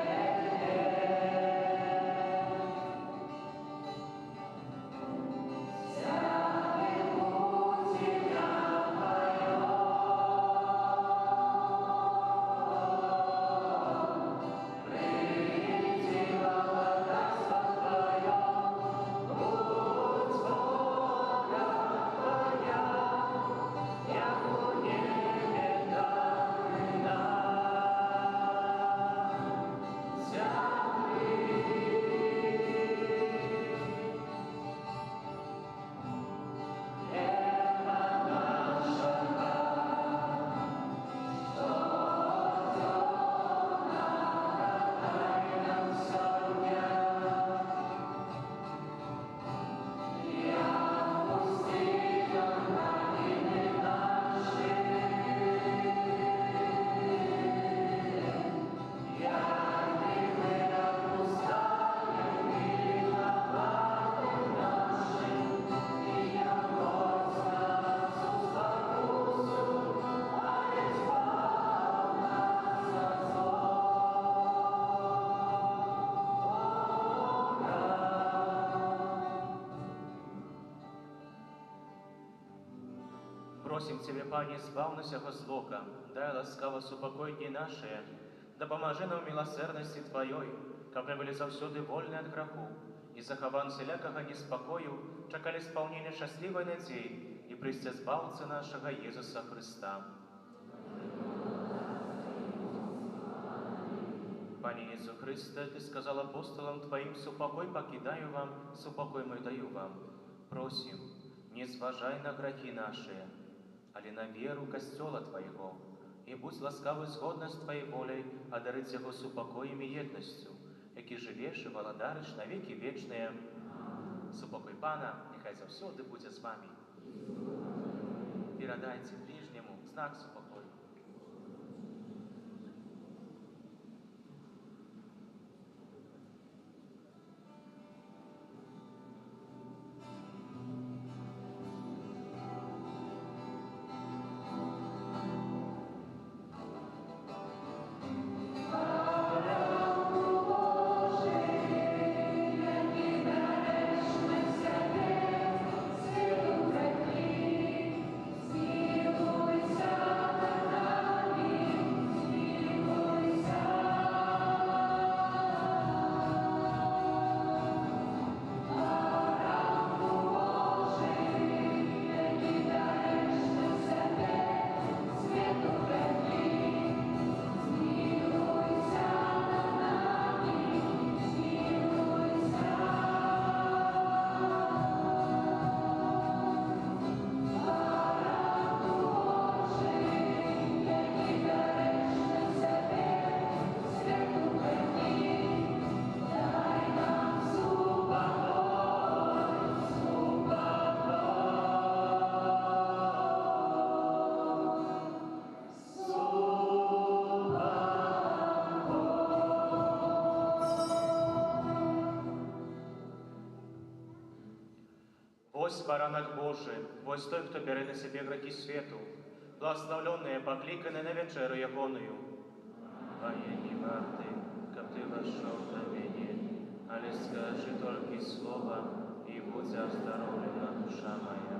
святый будь имя Твое, приди во царство Твое, будь воля Твоя, и Просим Тебе, Пане, збав нас сяго злока, дай ласкаво супокой дни наши, да поможи нам в милосердности Твоей, каб мы были завсёды вольны от граху, и захован вселякого неспокою, чакали исполнения счастливой надеи и присця збавца нашего Иисуса Христа. Пане Иисус Христе, Ты сказал апостолам Твоим, супокой покидаю вам, супокой мой даю вам. Просим, не зважай на грехи наши, али на веру костела Твоего, и будь ласкавый згодно с Твоей волей, одарить его супокоем и едностью, які живеш і володариш на віки вічні. Супокой Пана, нехай завсюди буде з вами. Передайте ближнему знак супокою. Вось баранок Божий, вось той, хто бере на себе грехи свету, благословленные, покликаны на вечеру ягоную. А я не варты, как ты вошел до меня, але скажи только слово, и будь оздоровлена душа моя.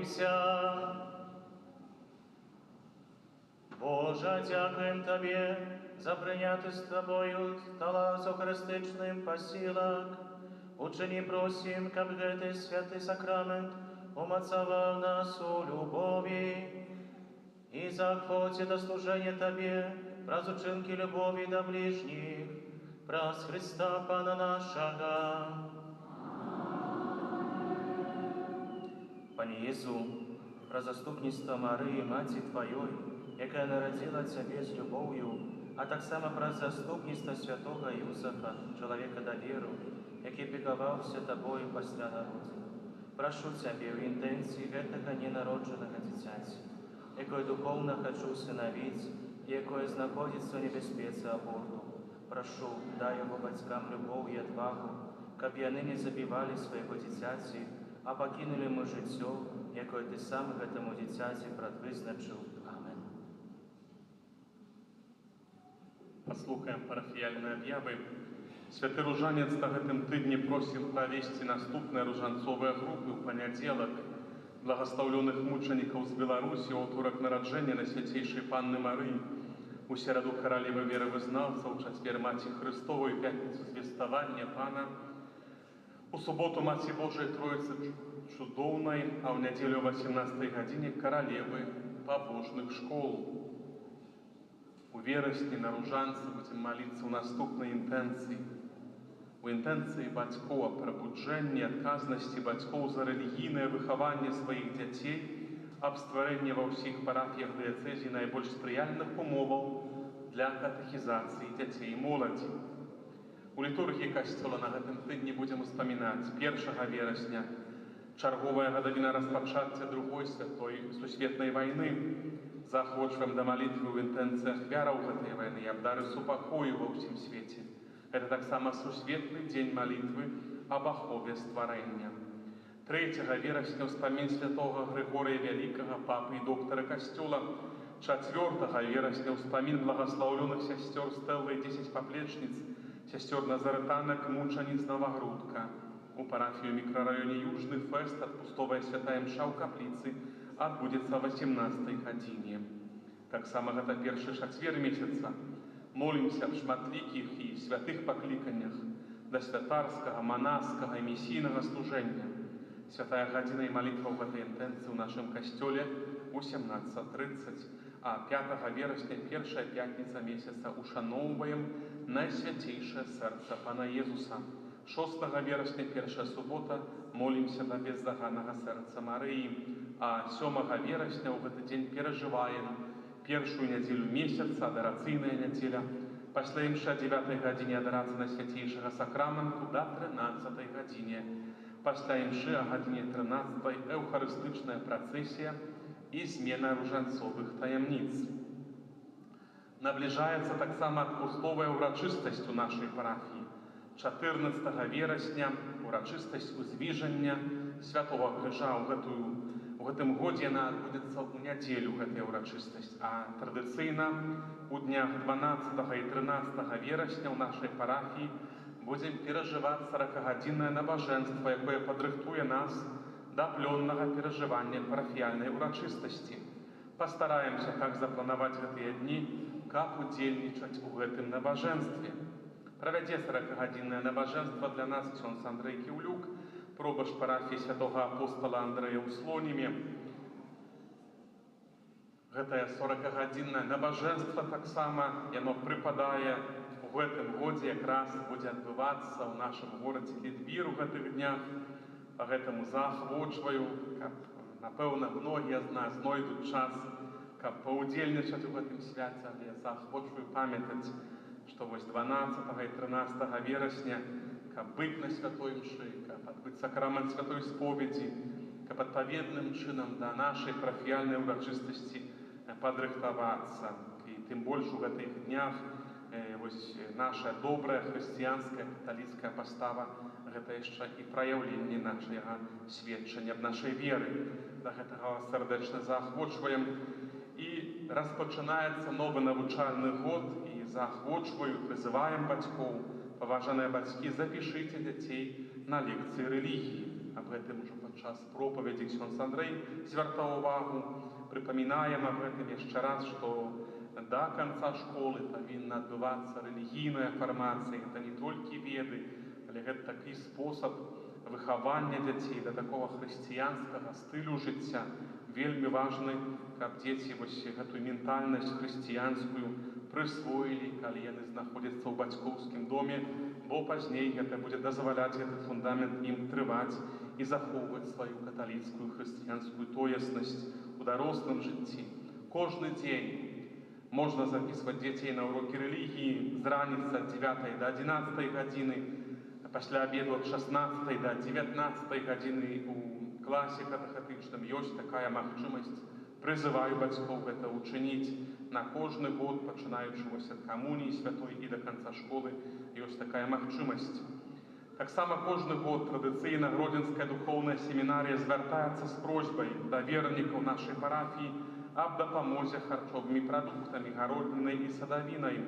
Помолимся. Боже, дякуем Тебе за прийнятий з Тобою талас охрестичним посілок. Учини просим, как гэтый святый сакрамент умацовал нас у любови и захвоте до служения Тебе, праз учинки любови до ближних, праз Христа Пана нашего. Пане Єсу, про заступництво Марії, Маті Твоєї, яка народила Тебе з любов'ю, а так само про заступництво святого Юсафа, чоловіка довіру, який піклувався Тобою після народження. Прошу Тебе в інтенції гэтага ненародженого дитяті, якое духовно хочу усиновить і якое знаходиться в небезпеці аборту. Прошу, дай його батькам любов і відвагу, каб яны не забивали свого дитяті, а покинули ми життя, якое Ти сам гэтому дитяті предвизначив. Амен. Паслухаем парафіяльныя аб'явы. Святы ружанец на гэтым тыдні просім правесці наступныя ружанцовыя групы ў панядзелак благаслаўлёных мучанікаў з Беларусі ў аўторак нараджэння Найсвяцейшай Панны Марыі, у сераду каралевы веравызнаўцаў, чацвер Маці Христовай, пятніцу звеставання Пана, у суботу Маці Божай Троіцы Чудоўнай, а ў нядзелю о 18 гадзіне каралевы пабожных школ. У верасні на ружанцы будзем маліцца ў наступнай інтэнцыі. У інтэнцыі бацькоў аб прабуджэнні, адказнасці бацькоў за рэлігійнае выхаванне сваіх дзяцей, аб стварэнні ва ўсіх парафіях дыяцэзіі найбольш спрыяльных умоваў для катэхізацыі дзяцей і моладзі. У літургіі касцёла на гэтым тыдні будзем успамінаць 1 верасня, чарговая гадавіна распачацця другой святой сусветнай вайны. Заахвочваем да малітвы ў інтэнцыі ахвяраў гэтай вайны і абдары супакою ва ўсім свеце. Гэта таксама сусветны дзень малітвы аб ахове стварэння. 3 верасня ўспамін святога Грыгорыя Вялікага, папы і доктара касцёла. 4 верасня ўспамін благаслаўлёных сясцёр Стэллы і 10 паплечніц, сясцёр Назарытанак, мучаніц Новагрудка. У парафію мікрараёне Южны фэст адпустовая святая мша ў капліцы адбудзецца 18 гадзіне. Таксама гэта першы чацвер месяца. Молімся аб шматлікіх і святых пакліканнях да святарскага, манаскага і місійнага служэння. Святая гадзіна і малітва ў гэтай інтэнцыі ў нашым касцёле ў 17:30, а 5 верасня, першая пятніца месяца, ушаноўваем Найсвяцейшае сэрца Пана Езуса. 6 верасня, першая субота, молімся да бездаганнага сэрца Марыі, а 7 верасня ў гэты дзень перажываем першую нядзелю месяца, адарацыйная нядзеля. Пасля імшы о 9 гадзіне адарацыя Найсвяцейшага сакраменту да 13 гадзіне. Пасля імшы о гадзіне 13 эўхарыстычная працэсія і змена ружанцовых таямніц. Набліжаецца таксама адпустовая ўрачыстасць у нашай парафіі. 14 верасня урачыстасць узвіжання Святого Крыжа. У гэтым годзе яна адбудзецца ў нядзелю, гэтая ўрачыстасць, а традыцыйна у днях 12 і 13 верасня ў нашай парафіі будзем перажываць 40-гадзіннае набажэнства, якое падрыхтуе нас да плённага перажывання парафіяльнай урачыстасці. Пастараемся так запланаваць гэтыя дні, каб удзельнічаць у гэтым набажэнстве. Правядзе 40-гадзіннае набажэнства для нас ксёндз Андрэй Кіўлюк, пробач парафіі святога апостола Андрэя ў Слонімі. Гэтае 40-гадзіннае набажэнства таксама, яно прыпадае у гэтым годзе, якраз будзе адбывацца ў нашым горадзе Літвір у гэтых днях. Па гэтаму заахвочваю, каб, напэўна, многія з нас знойдуць час, каб паўдзельнічаць у гэтым свяце, але заахвочваю памятаць, што вось 12 і 13 верасня, каб быць на святой мшы, каб адбыць сакрамент святой споведзі, каб адпаведным чынам да нашай парафіяльнай урачыстасці падрыхтавацца. І тым больш у гэтых днях вось наша добрая хрысціянская каталіцкая пастава гэта яшчэ і праяўленне нашага сведчання аб нашай веры. Да гэтага вас сардэчна заахвочваем. І распачынаецца новы навучальны год, і заахвочваю, прызываем бацькоў. Паважаныя бацькі, запішыце дзяцей на лекцыі рэлігіі. аб гэтым ужо падчас пропаведзі ксёндз Андрэй звяртаў увагу. Прыпамінаем аб гэтым яшчэ раз, што да канца школы павінна адбывацца рэлігійная фармацыя. Гэта не толькі веды, але гэта такі спосаб выхавання дзяцей да такога хрысціянскага стылю жыцця. Вельмі важны, каб дзеці гэтую ментальнасць хрысціянскую прысвоілі, калі яны знаходзяцца ў бацькоўскім доме, бо пазней гэта будзе дазваляць гэты фундамент ім трываць і захоўваць сваю каталіцкую хрысціянскую тоеснасць у дарослым жыцці. Кожны дзень можна запісваць дзяцей на урокі рэлігіі з раніцы ад 9 да 11 гадзіны, пасля абеду ад 16 да 19 гадзіны у класе катехетычным. Ёсць такая магчымасць. Прызываю бацькоў гэта учыніць на кожны год, пачынаючы ад камуніі святой і да канца школы. Ёсць такая магчымасць. Таксама кожны год традыцыйна Гродзенская духоўная семінарія звяртаецца з просьбай да вернікаў нашай парафіі аб дапамозе харчовымі прадуктамі, гароднінай і садавінай.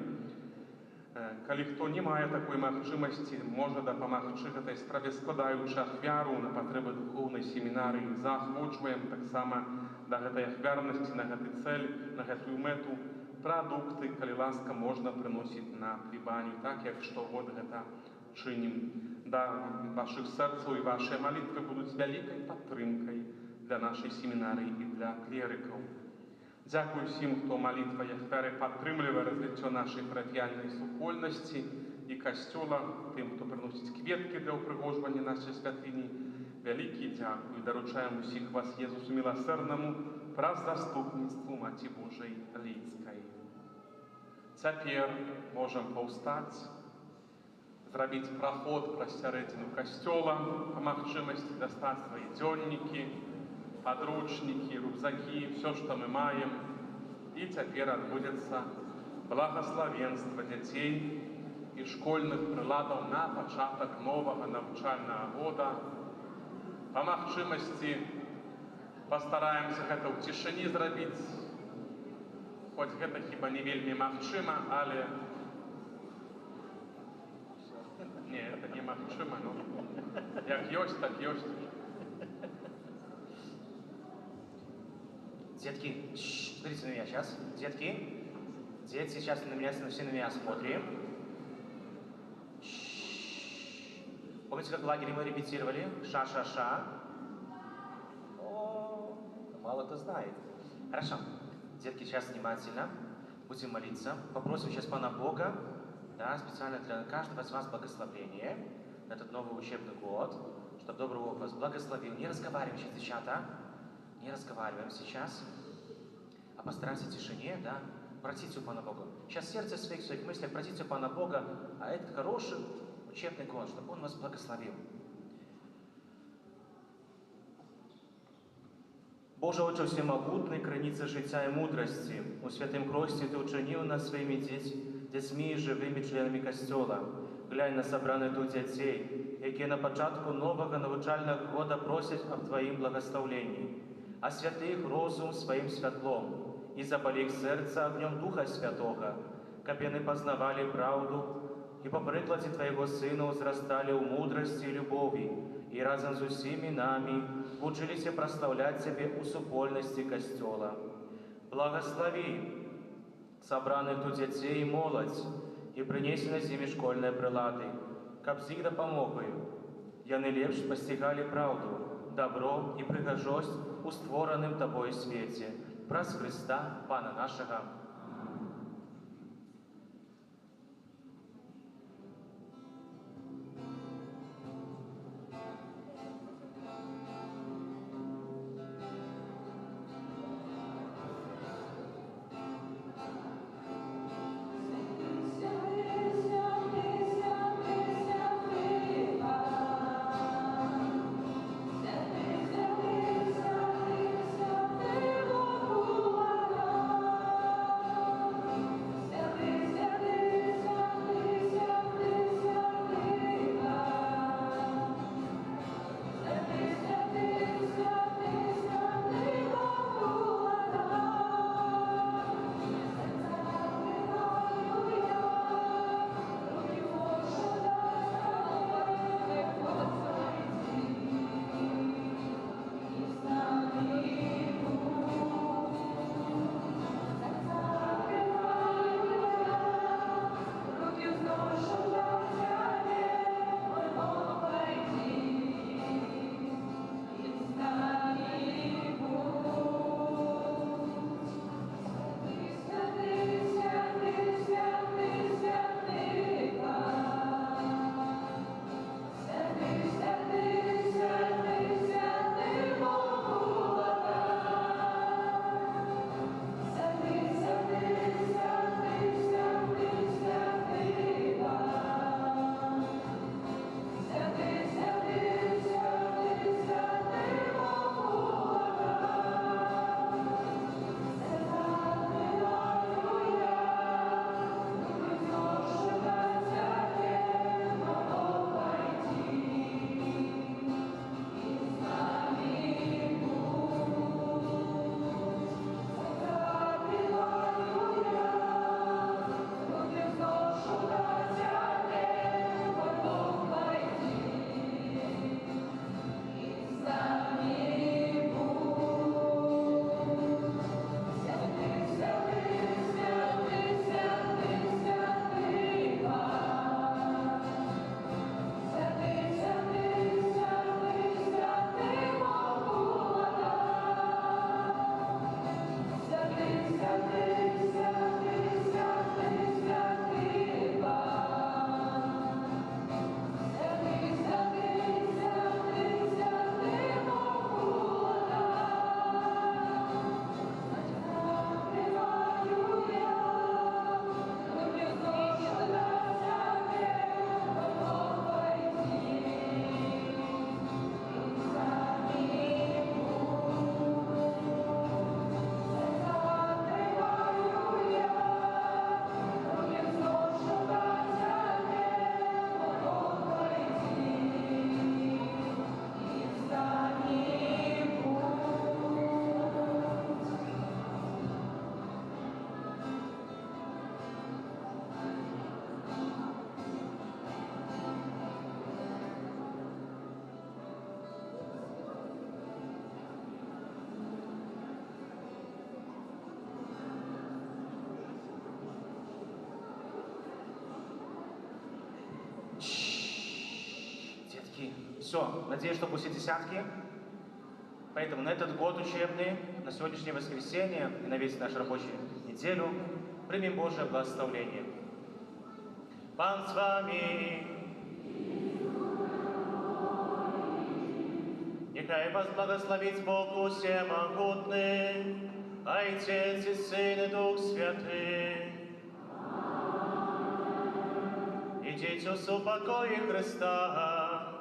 Калі хто не мае такой магчымасці, можа дапамагчы гэтай справе, складаючы ахвяру на патрэбы духоўнай семінарыі. Заахвочваем таксама да гэтай ахвярнасці, на гэты цэль, на гэтую мэту. Прадукты, калі ласка, можна прыносіць на плебанію, так як штогод гэта чынім. Да вашых сэрцаў і вашыя малітвы будуць вялікай падтрымкай для нашай семінарыі і для клерыкаў. Дзякую усім, хто малітвай ахвяры падтрымлівае развіццё нашай парафіяльнай супольнасці і касцёла, тым, хто прыносіць кветкі для ўпрыгожвання нашай святыні. Вялікі дзякуй. Даручаем усіх вас Езусу міласэрнаму праз заступніцтву Маці Божай Лідскай. Цяпер можам паўстаць, зрабіць праход праз сярэдзіну касцёла, па магчымасці дастаць свае дзённікі, подручники, рюкзаки, все, что мы маем. И теперь отбудется благословенство детей и школьных приладов на початок нового навчального года. По магчымасці постараемся это в тишине зрабіць, хоть это хіба не вельмі магчыма, але не, это не магчыма, но як ёсць, так ёсць. Детки, смотрите на меня сейчас. Детки, дети, сейчас на меня, все на меня смотрим. Помните, как в лагере мы репетировали? Ша-ша-ша. О, мало кто знает. Хорошо. Детки, сейчас внимательно. Будем молиться. Попросим сейчас Пана Бога, да, специально для каждого из вас благословение на этот новый учебный год, чтобы добрый Бог вас благословил. Не разговариваем сейчас, девчата. Не разговариваем сейчас, а постараемся в тишине, да, просить у Пана Бога. Сейчас сердце в своих мыслях просите у Пана Бога, а этот хороший учебный год, чтобы Он вас благословил. Боже, Отче всемогутний, криниця життя і мудрості, у святим Христі Ти учинив нас своїми дітьми і живими членами Костьола. Глянь на собраних тут дітей, які на початку нового навчального года просять об Твоїм благословенні. Освяти их розум своим святлом и запали их сердце огнем Духа Святого, как они познавали правду и по прикладе Твоего Сына возрастали в мудрости и любови, и разом с усими нами учились прославлять Тебе у супольности Костёла. Благослови собранных тут детей и молодь, и принеси на зимі школьные прилады, как всегда помогаю. Яны лепш постигали правду, добро и пригожость у створаным Тобой свете. Праз Христа, Пана нашего. Все, надеюсь, что пустить десятки. Поэтому на этот год учебный, на сегодняшнее воскресенье и на весь наш рабочую неделю примем Божье благословение. Пан с вами. Нехай вас благословит Бог всемогутный, Отец и Сын и Дух Святый. Идите в покое Христа.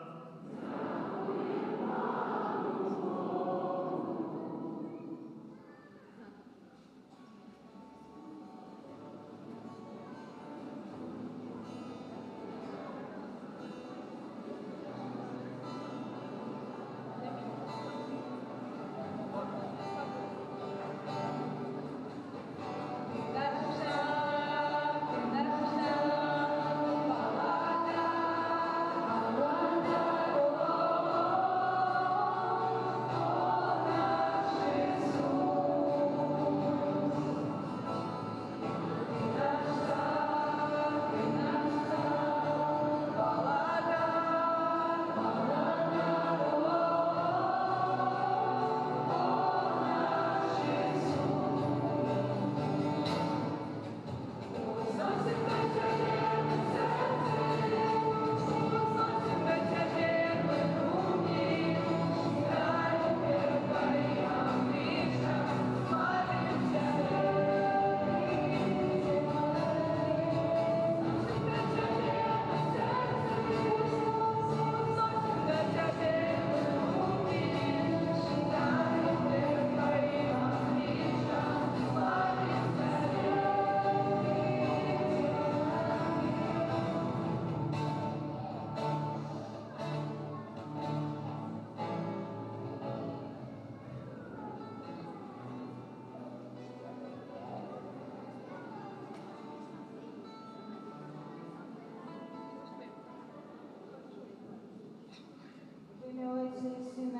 В имя Отца и Сына